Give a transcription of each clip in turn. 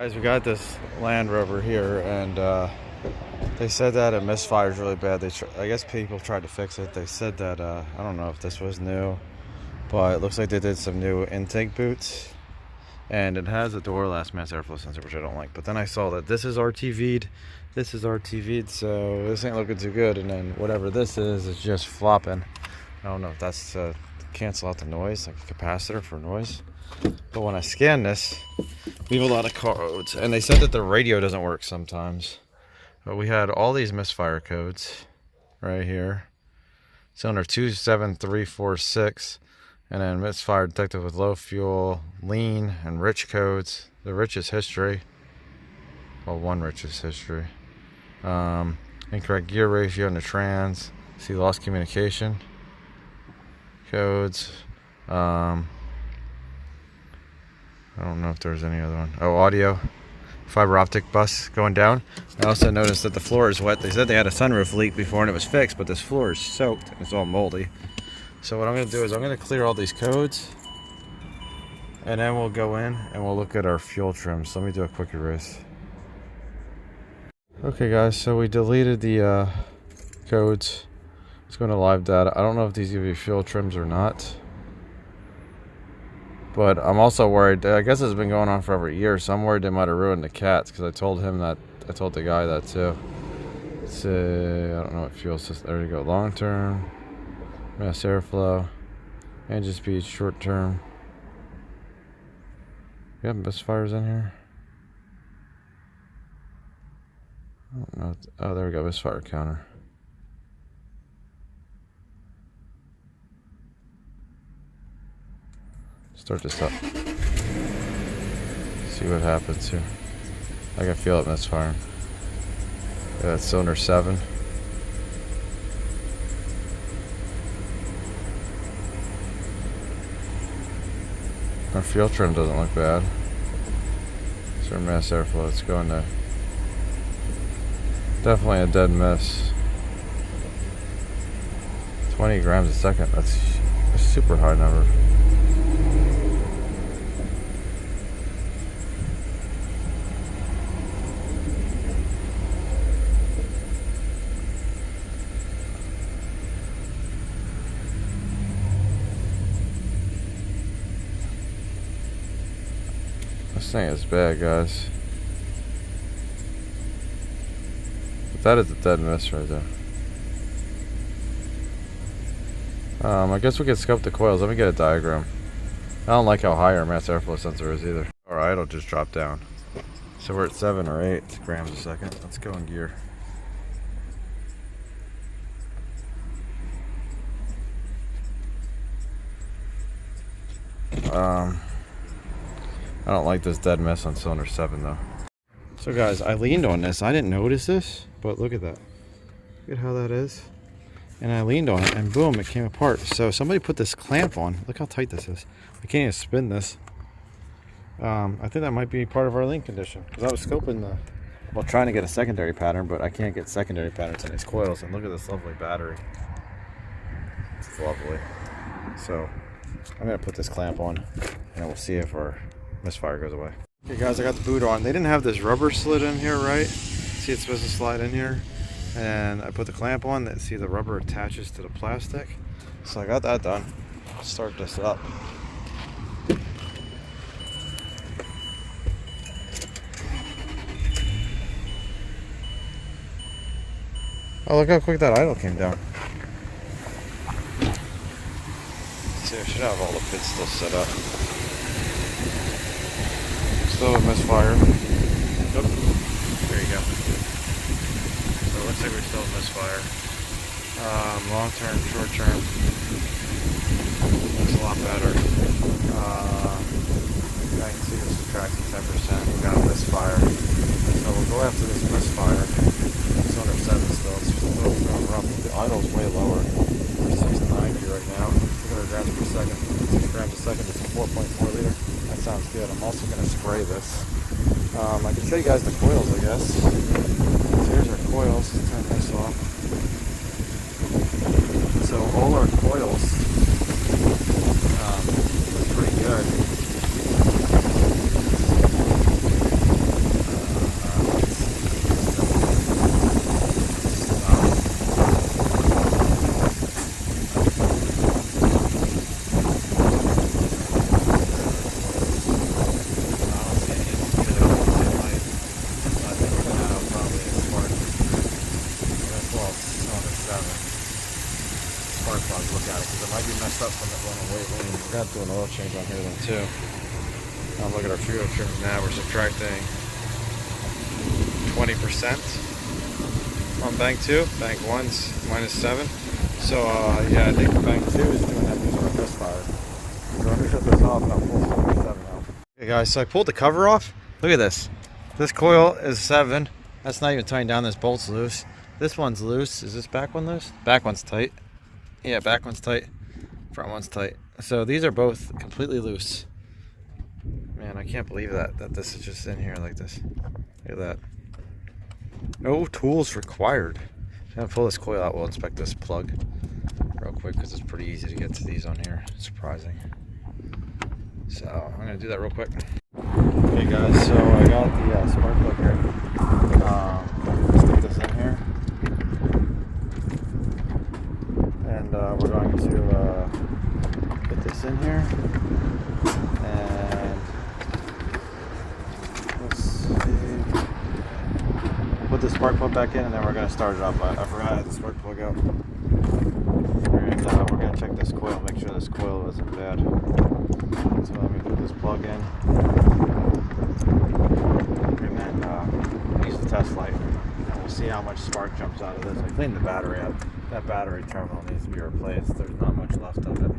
Guys, we got this Land Rover here, and they said that it misfires really bad. I guess people tried to fix it. They said that I don't know if this was new, but it looks like they did some new intake boots, and it has a door-last mass airflow sensor, which I don't like. But then I saw that this is RTV'd, so this ain't looking too good. And then whatever this is just flopping. I don't know if that's to cancel out the noise, like a capacitor for noise. But when I scan this, we have a lot of codes, and they said that the radio doesn't work sometimes. But we had all these misfire codes right here. Cylinder 27346, and then misfire detected with low fuel, lean, and rich codes. The rich is history. Well, one rich is history. Incorrect gear ratio in the trans. See lost communication codes. I don't know if there's any other one. Oh, audio. Fiber optic bus going down. I also noticed that the floor is wet. They said they had a sunroof leak before and it was fixed, but this floor is soaked and it's all moldy. So what I'm going to do is I'm going to clear all these codes, and then we'll go in and we'll look at our fuel trims. So let me do a quick erase. Okay guys, so we deleted the codes. Let's go to live data. I don't know if these give you fuel trims or not. But I'm also worried. I guess it's been going on for over a year, so I'm worried they might have ruined the cats, because I told him that. I told the guy that too. Let's see, I don't know what fuel system. There you go. Long term, mass airflow, engine speed, short term. You have misfires in here? I don't know. Oh, there we go. Misfire counter. Start this up. See what happens here. I can feel it misfiring. Yeah, that's cylinder 7. Our fuel trim doesn't look bad. It's our mass airflow. It's going to definitely a dead miss. 20 grams a second. That's a super high number. This thing is bad, guys. But that is a dead miss right there. I guess we could scope the coils. Let me get a diagram. I don't like how high our mass airflow sensor is either. Alright, it'll just drop down. So we're at 7 or 8 grams a second. Let's go in gear. I don't like this dead miss on cylinder 7 though. So guys, I leaned on this. I didn't notice this, but look at that. Look at how that is. And I leaned on it and boom, it came apart. So somebody put this clamp on. Look how tight this is. I can't even spin this. I think that might be part of our lean condition, because I was scoping trying to get a secondary pattern, but I can't get secondary patterns in these coils. And look at this lovely battery. It's lovely. So I'm gonna put this clamp on, and we'll see if our misfire goes away. Okay guys, I got the boot on. They didn't have this rubber slid in here, right? See, it's supposed to slide in here. And I put the clamp on. See, the rubber attaches to the plastic. So I got that done. Let's start this up. Oh, look how quick that idle came down. Let's see, I should have all the pits still set up. Still a misfire. Nope. There you go. So it looks like we still have misfire. Long term, short term. Looks a lot better. I can see this subtracting 10%. We got a misfire. So we'll go after this misfire. It's under 7 still. It's just a little rough. The idle's way lower. We're 690 right now. 600 grams per second. 6 grams a second. It's a 4.4 liter. That sounds good. I'm also going to spray this. I can show you guys the coils, I guess. So here's our coils. Let's turn this off. So all our coils look pretty good. Forgot to do an oil change on here then too. Now look at our fuel trim now. We're subtracting 20% on bank 2. Bank 1's -7. So yeah, I think bank 2 is doing that using our Misfire. So let me shut this off and I'll pull 77 out. Okay guys, so I pulled the cover off. Look at this. This coil is 7. That's not even tying down. This bolt's loose. This one's loose. Is this back one loose? Back one's tight. Yeah, back one's tight. Front one's tight. So these are both completely loose. Man, I can't believe that this is just in here like this. Look at that. No tools required. I'm gonna pull this coil out. We'll inspect this plug real quick because it's pretty easy to get to these on here. Surprising. So I'm gonna do that real quick. Okay guys, so I got the spark plug here. Stick this in here, and we're going to put this in here, and let's see. Put the spark plug back in, and then we're going to start it up. I forgot I had the spark plug out. And we're going to check this coil, make sure this coil isn't bad. So let me put this plug in. And then use the test light. And we'll see how much spark jumps out of this. I cleaned the battery up. That battery terminal needs to be replaced. There's not much left of it.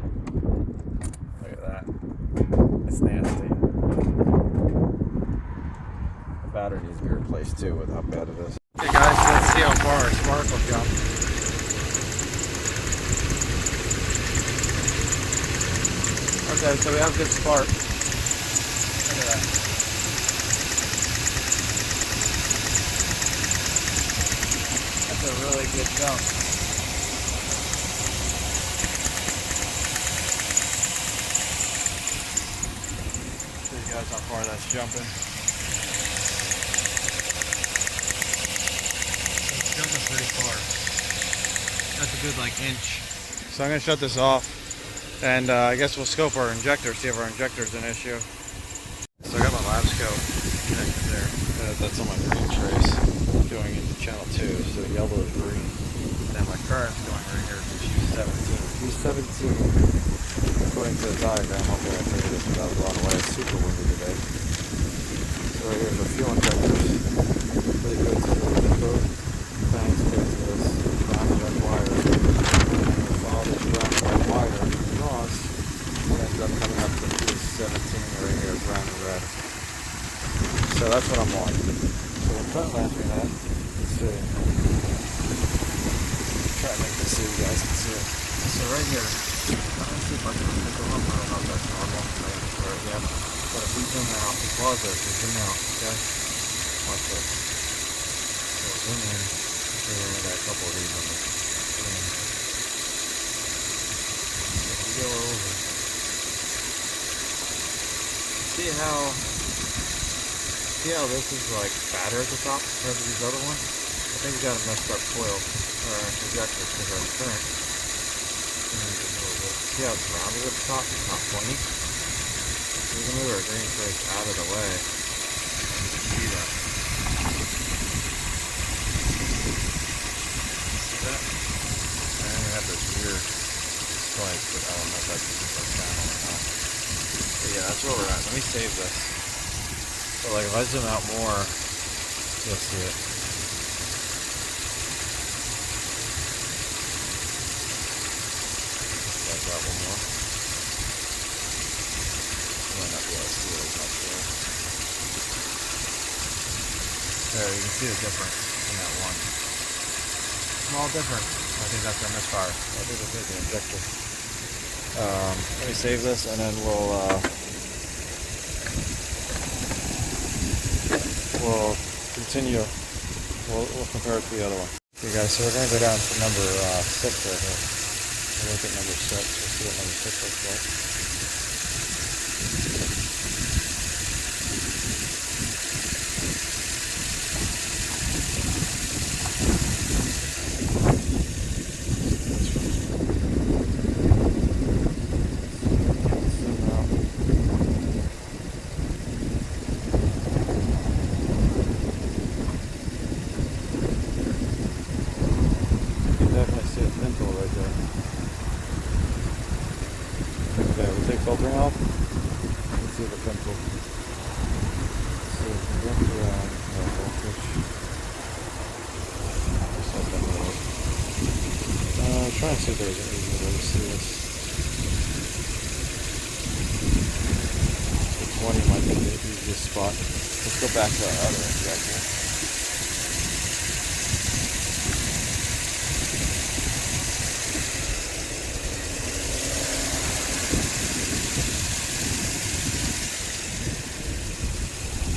Look at that. It's nasty. The battery needs to be replaced too with how bad it is. Okay guys, let's see how far our spark will jump. Okay, so we have good spark. Look at that. That's a really good jump. Show you guys how far that's jumping. It's jumping pretty far. That's a good like inch. So I'm gonna shut this off. And I guess we'll scope our injector, see if our injector's an issue. So I got my Labscope connected there. That's on my green trace, going into channel 2, so the yellow is green. And then my current's going right here to Q17. Q17, according to the diagram, hopefully I figured this without blowing away. It's super windy today. So right here's our fuel injectors. Really good to both banks go to this brown and red wire. And we follow this brown and red wire. It ends up coming up to Q17 right here, brown and red. So that's what I'm on. So we'll cut answering that. Let's see. Try to make this so you guys can see it. So right here, let's see if I can pick them up. I don't know if that's normal. Yeah. But if we zoom out, we pause this, we zoom out, okay? Watch this. So zoom in. So we only got a couple of these on this. If we go over. See how this is like fatter at the top compared to these other ones? I think we got a messed up coil or injector because our current. See how it's rounded at the top? It's not pointy. We're gonna move our green trace out of the way. And you can see that. See that? And then we have this weird spike, but I don't know if that's just our channel or not. But yeah, that's where we're at. Let me save this. So like if I zoom out more, you'll see it. Let's out one more. You might not be able to see it as much there. There, you can see the difference in that one. Small difference. I think that's our misfire. I think it's the injector. Let me save this and then we'll continue. We'll compare it to the other one. Okay guys, so we're going to go down to number 6 right here. We'll look at number 6. We'll see what number 6 looks like. trying to see if there's an easy way to see this. The 20 might be the easiest spot. Let's go back to our other injector.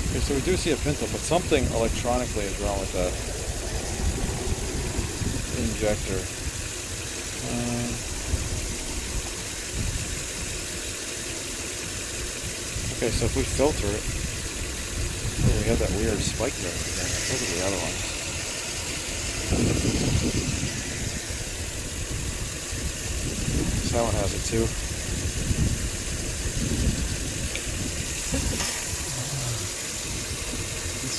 Okay, so we do see a pintle, but something electronically is wrong with that injector. Okay, so if we filter it, oh, we have that weird spike there again. Look at the other ones. So that one has it too. Let's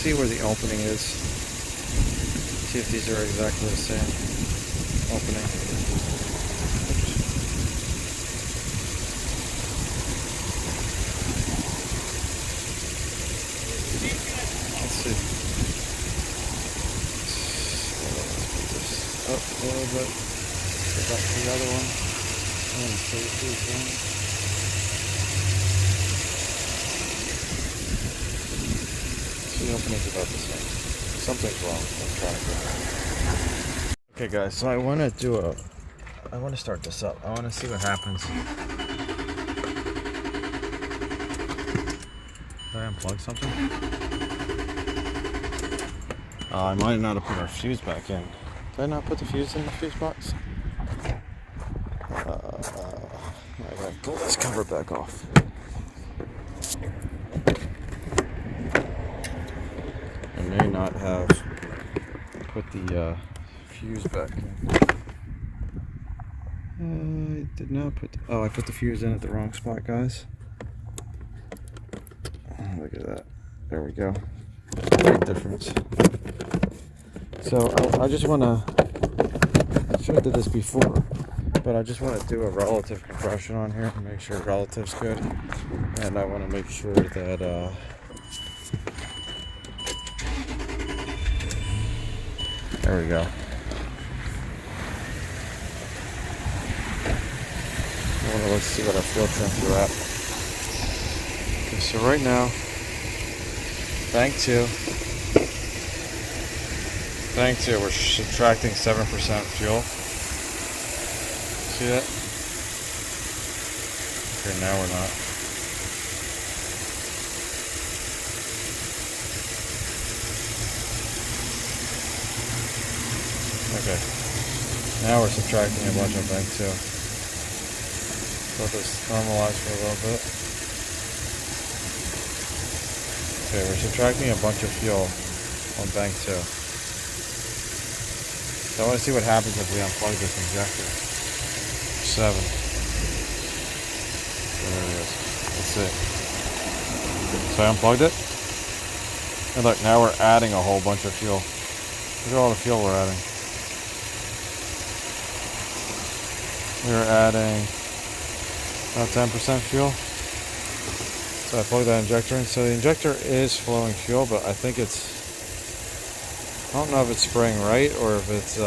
see where the opening is. See if these are exactly the same opening. Let's see. Let's put this up a little bit. Go back to the other one. And see these ones. So the opening's about the same. Something's wrong electronically. Okay guys, so I want to start this up. I want to see what happens. Did I unplug something? I might not have put our fuse back in. Did I not put the fuse in the fuse box? I gotta pull this cover back off. I may not have put the fuse back in. I did not put. I put the fuse in at the wrong spot, guys. Look at that. There we go. Big difference. So I just want to. I should have did this before, but I just want to do a relative compression on here and make sure relative's good, and I want to make sure that. There we go. Let's see what our fuel trims are at. Okay, so right now, bank 2, we're subtracting 7% fuel. See that? Okay, now we're not. Okay, now we're subtracting a bunch of bank 2. Let this normalize for a little bit. Okay, we're subtracting a bunch of fuel on bank 2. So I want to see what happens if we unplug this injector. 7. There it is. Let's see. So I unplugged it. And look, now we're adding a whole bunch of fuel. Look at all the fuel we're adding. We're adding about 10% fuel. So I plug that injector in. So the injector is flowing fuel, but I think it's, I don't know if it's spraying right or if it's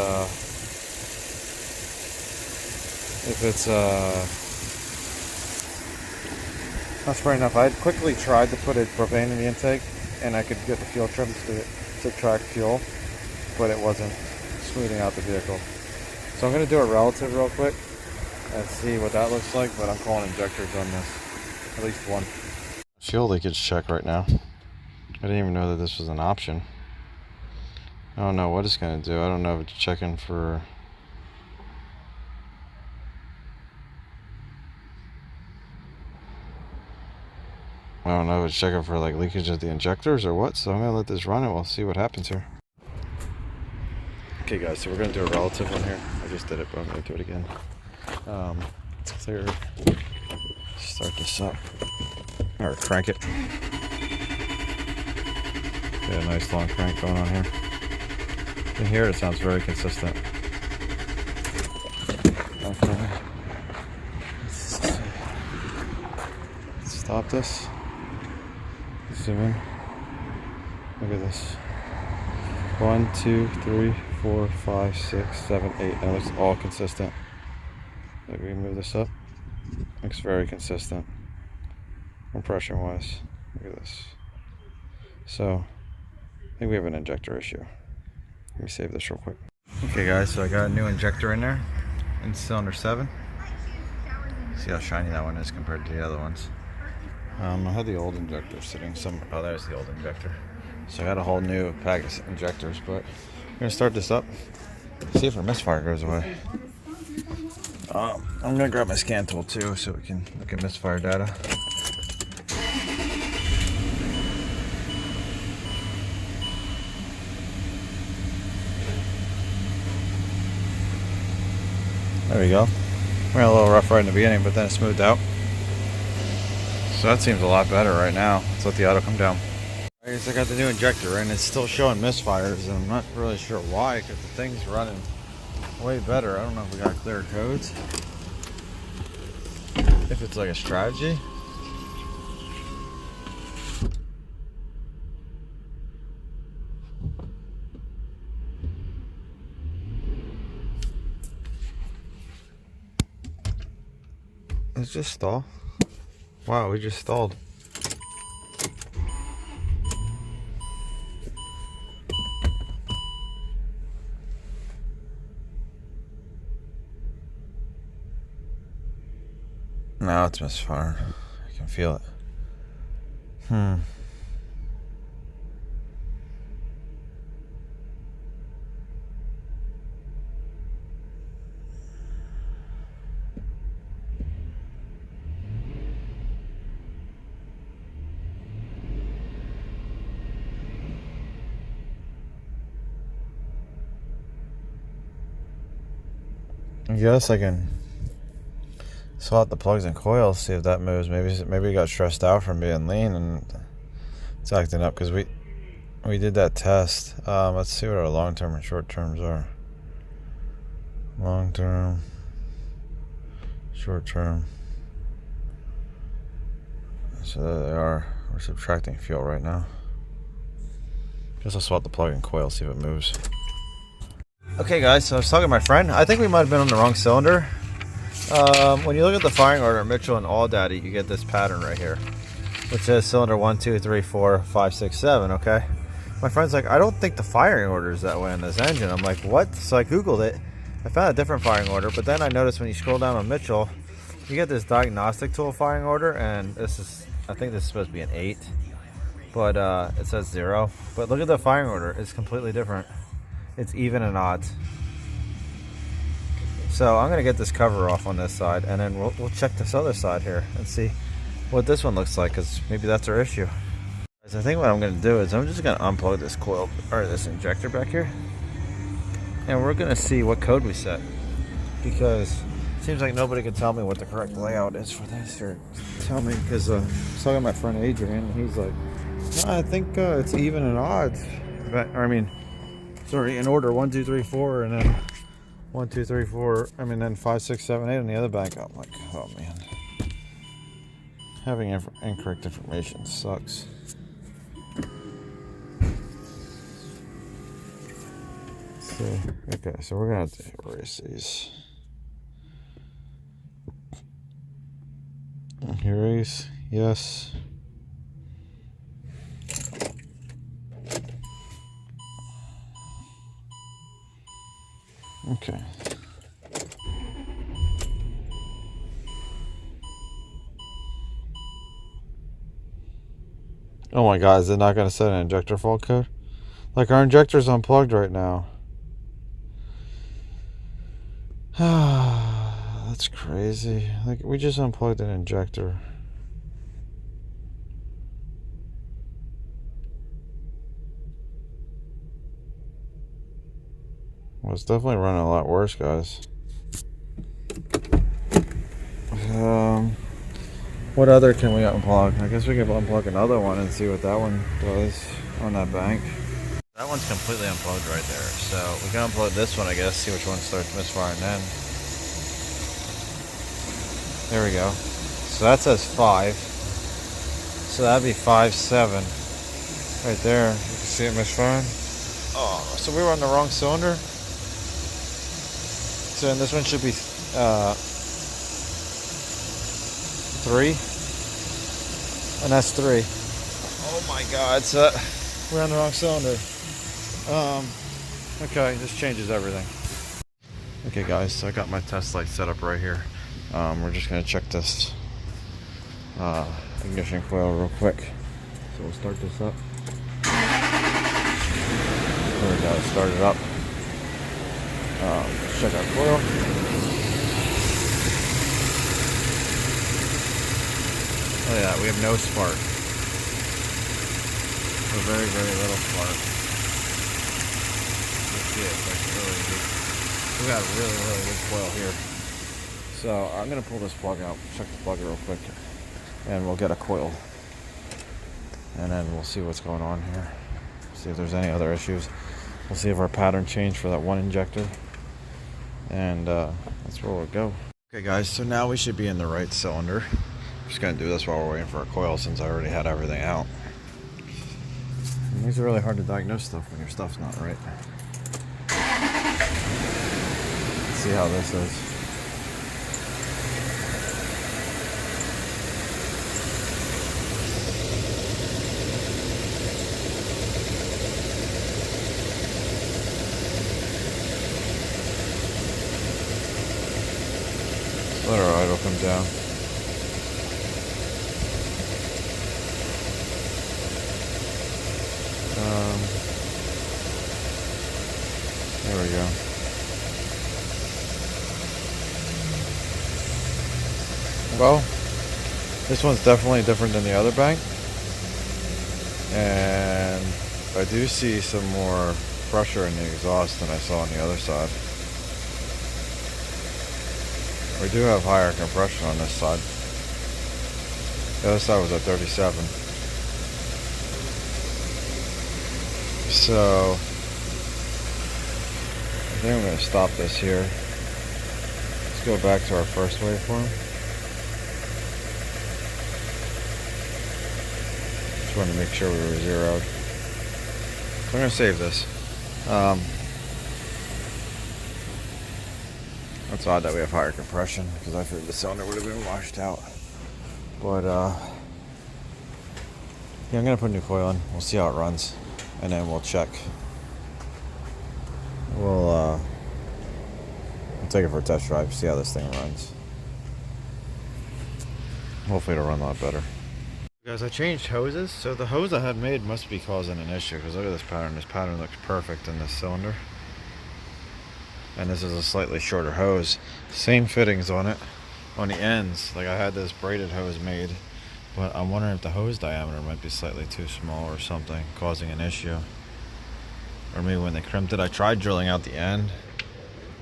not spraying enough. I had quickly tried to put a propane in the intake and I could get the fuel trims to subtract fuel, but it wasn't smoothing out the vehicle. So I'm going to do a relative real quick and see what that looks like, but I'm calling injectors on this, at least one. Fuel leakage check right now. I didn't even know that this was an option. I don't know what it's going to do. I don't know if it's checking for... I don't know if it's checking for like leakage of the injectors or what, so I'm going to let this run and we'll see what happens here. Okay guys, so we're going to do a relative one here. I just did it, but I'm going to do it again. It's clear. Start this up. Or crank it. Got a nice long crank going on here. You can hear it sounds very consistent. Okay. Let's stop this. Zoom in. Look at this. 1, 2, 3, 4, 5, 6, 7, 8. And it's all consistent. Like we can move this up. Looks very consistent. Compression wise. Look at this. So I think we have an injector issue. Let me save this real quick. Okay guys, so I got a new injector in there in cylinder 7. See how shiny that one is compared to the other ones. I had the old injector sitting somewhere. Oh, there's the old injector. So I got a whole new pack of injectors, but I'm gonna start this up. See if our misfire goes away. I'm gonna grab my scan tool too, so we can look at misfire data. There we go. We had a little rough right in the beginning, but then it smoothed out. So that seems a lot better right now. Let's let the auto come down. I guess I got the new injector and it's still showing misfires, and I'm not really sure why, because the thing's running way better. I don't know if we got clear codes. If it's like a strategy. Let's just stall. Wow, we just stalled. Now it's misfiring. I can feel it. I guess I can swap the plugs and coils, see if that moves. Maybe it got stressed out from being lean and it's acting up, because we did that test. Let's see what our long term and short terms are. Long term, short term. So there they are. We're subtracting fuel right now. Guess I'll swap the plug and coil, see if it moves. Okay guys, so I was talking to my friend. I think we might have been on the wrong cylinder. When you look at the firing order, Mitchell and all data, you get this pattern right here, which says cylinder 1, 2, 3, 4, 5, 6, 7, okay? My friend's like, I don't think the firing order is that way on this engine. I'm like, what? So I Googled it. I found a different firing order, but then I noticed when you scroll down on Mitchell, you get this diagnostic tool firing order, and this is, I think this is supposed to be an 8, but it says 0. But look at the firing order, it's completely different. It's even and odds. So I'm gonna get this cover off on this side, and then we'll check this other side here and see what this one looks like, because maybe that's our issue. I think what I'm gonna do is I'm just gonna unplug this coil, or this injector back here, and we're gonna see what code we set, because it seems like nobody can tell me what the correct layout is for this, or tell me, because I was talking to my friend Adrian, and he's like, no, I think it's even and odds. Or I mean, sorry, in order 1, 2, 3, 4, and then 1, 2, 3, 4. I mean, then 5, 6, 7, 8 on the other bank. I'm like, oh man, having incorrect information sucks. So, okay, so we're gonna have to erase these. Erase, yes. Okay. Oh my god, is it not going to set an injector fault code? Like, our injector's unplugged right now. That's crazy. Like, we just unplugged an injector. Well, it's definitely running a lot worse, guys. What other can we unplug? I guess we can unplug another one and see what that one does on that bank. That one's completely unplugged right there. So we can unplug this one, I guess, see which one starts misfiring then. There we go. So that says 5. So that'd be 5, 7. Right there. You can see it misfiring. Oh, so we were on the wrong cylinder. So and this one should be 3, and that's 3. Oh my God! So we're on the wrong cylinder. Okay, this changes everything. Okay, guys, so I got my test light set up right here. We're just gonna check this ignition coil real quick. So we'll start this up. There we go, start it up. Let's check our coil. Oh yeah, we have no spark. A very, very little spark. Let's see it, like really good. We got a really, really good coil here. So I'm gonna pull this plug out, check the plug real quick, and we'll get a coil. And then we'll see what's going on here. See if there's any other issues. We'll see if our pattern changed for that one injector. And that's where we'll go. Okay guys, so now we should be in the right cylinder. I'm just gonna do this while we're waiting for a coil since I already had everything out. And these are really hard to diagnose stuff when your stuff's not right. Let's see how this is. Let our idle come down. There we go. Well, this one's definitely different than the other bank. And I do see some more pressure in the exhaust than I saw on the other side. We do have higher compression on this side. The other side was at 37. So I think I'm going to stop this here. Let's go back to our first waveform. Just wanted to make sure we were zeroed. So I'm going to save this. It's odd that we have higher compression because I figured the cylinder would have been washed out. But yeah, I'm gonna put a new coil in. We'll see how it runs, and then we'll check. We'll take it for a test drive, see how this thing runs. Hopefully it'll run a lot better. Guys, I changed hoses, so the hose I had made must be causing an issue because look at this pattern. This pattern looks perfect in this cylinder. And this is a slightly shorter hose. Same fittings on it, on the ends. Like I had this braided hose made, but I'm wondering if the hose diameter might be slightly too small or something, causing an issue. Or maybe when they crimped it, I tried drilling out the end.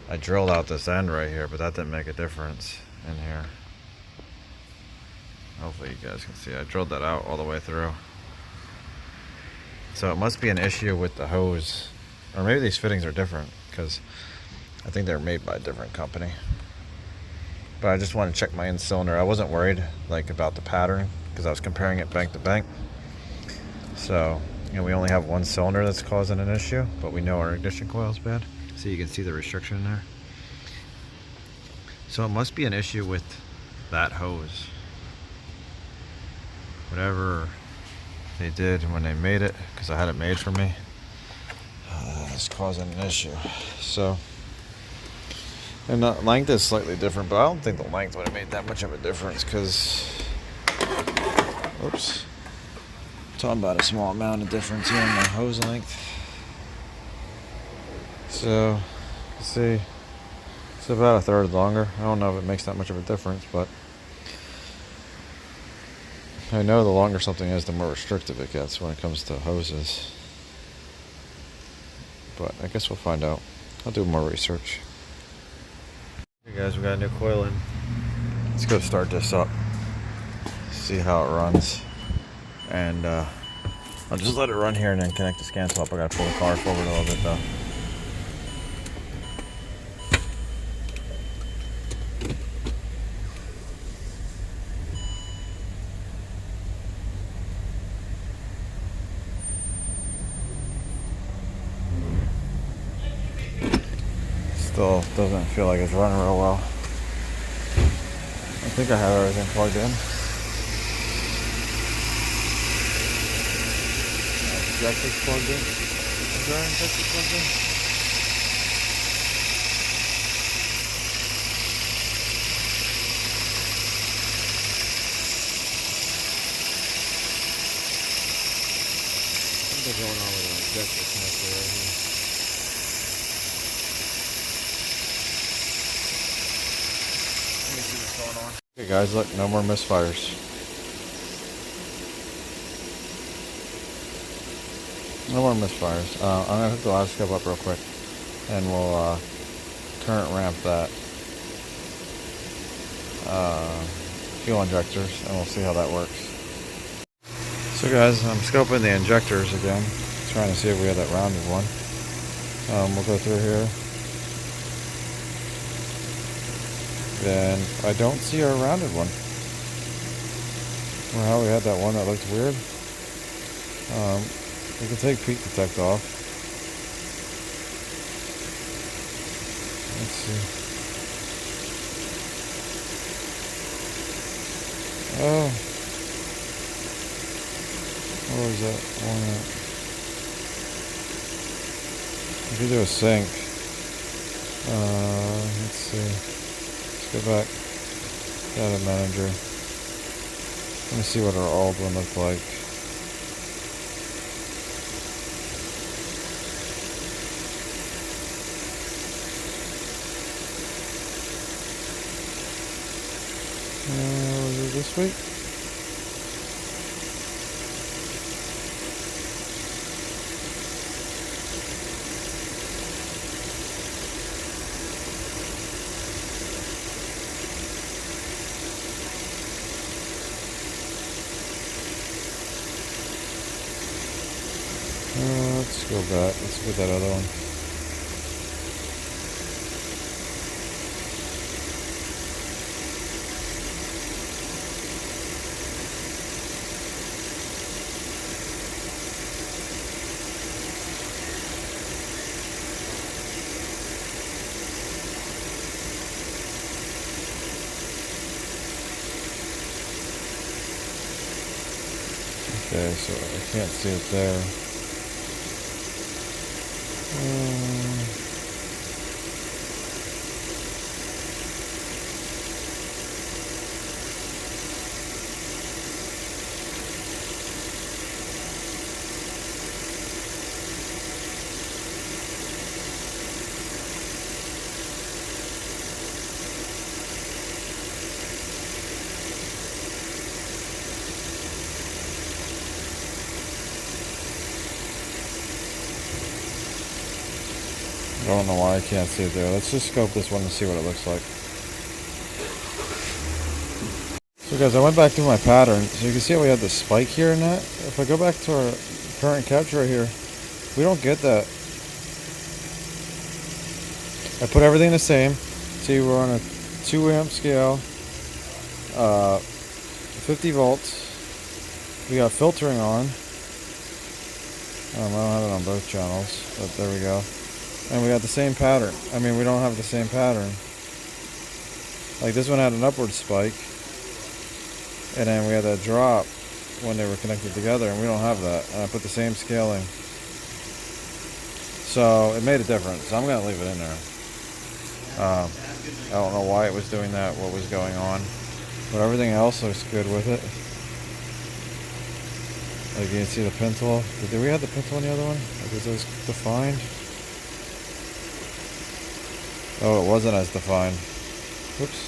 I drilled out this end right here, but that didn't make a difference in here. Hopefully you guys can see, I drilled that out all the way through. So it must be an issue with the hose. Or maybe these fittings are different, because I think they're made by a different company. But I just want to check my in cylinder. I wasn't worried about the pattern because I was comparing it bank to bank. So, we only have one cylinder that's causing an issue, but we know our ignition coil is bad. So you can see the restriction in there. So it must be an issue with that hose. Whatever they did when they made it, because I had it made for me, it's causing an issue. So, and the length is slightly different, but I don't think the length would have made that much of a difference because, oops, I'm talking about a small amount of difference here in the hose length. So, let's see, it's about a third longer. I don't know if it makes that much of a difference, but I know the longer something is, the more restrictive it gets when it comes to hoses. But I guess we'll find out. I'll do more research. Okay guys, we got a new coil in. Let's go start this up. See how it runs. And I'll just let it run here and then connect the scan swap. I gotta pull the car forward a little bit though. Still doesn't feel like it's running real well. I think I have everything plugged in. Injector's plugged in. Is our injector plugged in? Something's going on with our injector connector right here. Let me see what's going on. Okay guys, look, no more misfires. No more misfires. I'm going to hook the Labscope up real quick and we'll current ramp that fuel injectors and we'll see how that works. So guys, I'm scoping the injectors again, trying to see if we have that rounded one. We'll go through here. And I don't see our rounded one. Or how we had that one that looked weird. We can take peak detect off. Let's see. Oh. What was that one at? If you do a sync. Let's see. Let's go back. Data manager. Let me see what our old one looked like. Was it this week? Let's go back. Let's look at that other one. Okay, so I can't see it there. I don't know why I can't see it there. Let's just scope this one and see what it looks like. So guys, I went back to my pattern. So you can see how we had the spike here in that. If I go back to our current capture right here, we don't get that. I put everything the same. See, we're on a 2 amp scale, 50 volts. We got filtering on. I don't have it on both channels, but there we go. And we got the same pattern. I mean, we don't have the same pattern. Like this one had an upward spike. And then we had that drop when they were connected together, and we don't have that. And I put the same scaling. So it made a difference. I'm going to leave it in there. I don't know why it was doing that, what was going on. But everything else looks good with it. Like you can see the pintle. Did we have the pintle on the other one? Like, was those defined? Oh, it wasn't as defined. Whoops.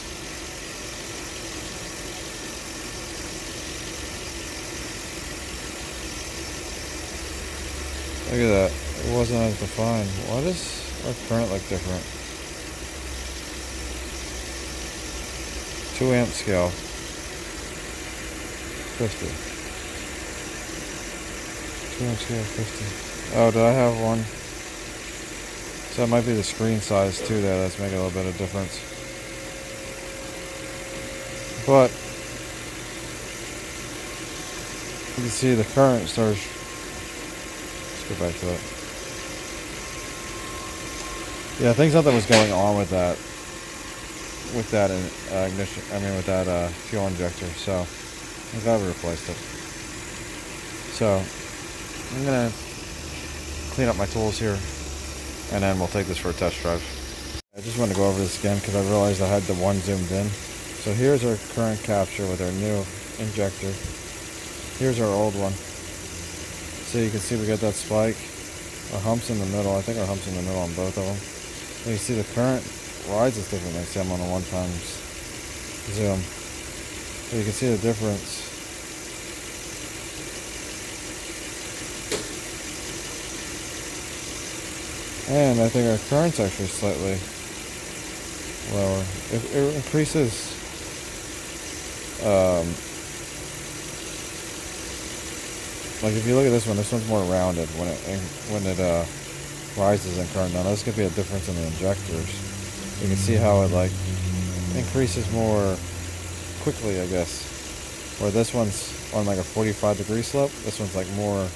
Look at that. It wasn't as defined. Why does our current look different? 2 amp scale. 50. 2 amp scale 50. Oh, did I have one? So that might be the screen size too there, that's making a little bit of difference. But you can see the current starts. Let's go back to it. Yeah, I think something was going on with that ignition. I mean, with that fuel injector. So I'm glad we replaced it. So I'm gonna clean up my tools here, and then we'll take this for a test drive. I just wanted to go over this again because I realized I had the one zoomed in. So here's our current capture with our new injector. Here's our old one. So you can see we got that spike. Our hump's in the middle. I think our hump's in the middle on both of them. And you see the current rises differently. See, I'm on a 1x zoom. So you can see the difference. And I think our current's actually slightly lower. It increases like if you look at this one's more rounded when it rises in current. Now this could be a difference in the injectors. You can see how it like increases more quickly, I guess. Where this one's on like a 45-degree slope, this one's like more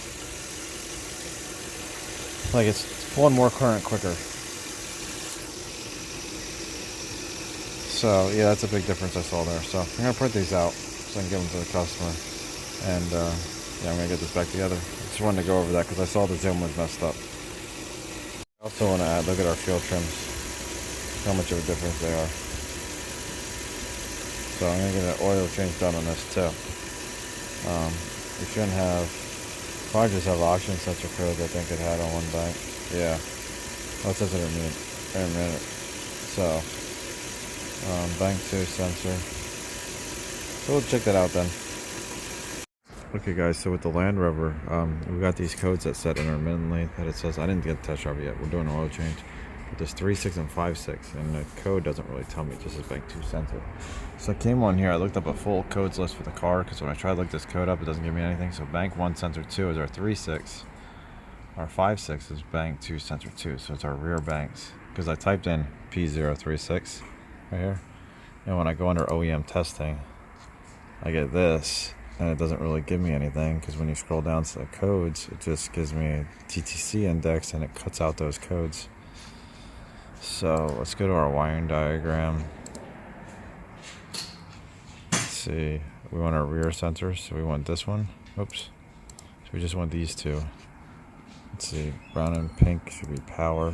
like it's pulling more current quicker. So yeah, that's a big difference I saw there. So I'm gonna print these out so I can give them to the customer, and yeah, I'm gonna get this back together. Just wanted to go over that because I saw the zoom was messed up. I also want to add, look at our fuel trims, how much of a difference they are. So I'm gonna get an oil change done on this too. You shouldn't have. Probably just have oxygen sensor codes. I think it had on one bank. Yeah. Oh, it says intermittent. So. Bank 2 sensor. So we'll check that out then. Okay guys, so with the Land Rover, we got these codes that set intermittently that it says, I didn't get the test drive yet, we're doing an oil change. But there's 3.6 and 5.6 and the code doesn't really tell me, it just says bank 2 sensor. So I came on here, I looked up a full codes list for the car because when I try to look this code up it doesn't give me anything. So bank 1 sensor 2 is our 3.6. Our 5.6 is bank 2 sensor 2, so it's our rear banks. Because I typed in P036 right here, and when I go under OEM testing I get this, and it doesn't really give me anything because when you scroll down to the codes it just gives me a TTC index and it cuts out those codes. So let's go to our wiring diagram. Let's see, we want our rear sensors, so we want this one. Oops, so we just want these two. Let's see, brown and pink should be power.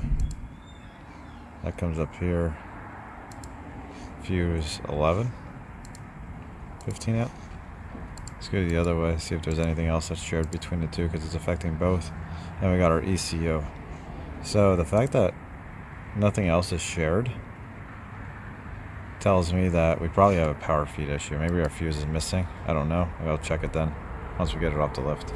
That comes up here. Fuse 11, 15 amp. Let's go the other way, see if there's anything else that's shared between the two because it's affecting both. And we got our ECU. So the fact that nothing else is shared tells me that we probably have a power feed issue. Maybe our fuse is missing. I don't know. I'll check it then once we get it off the lift.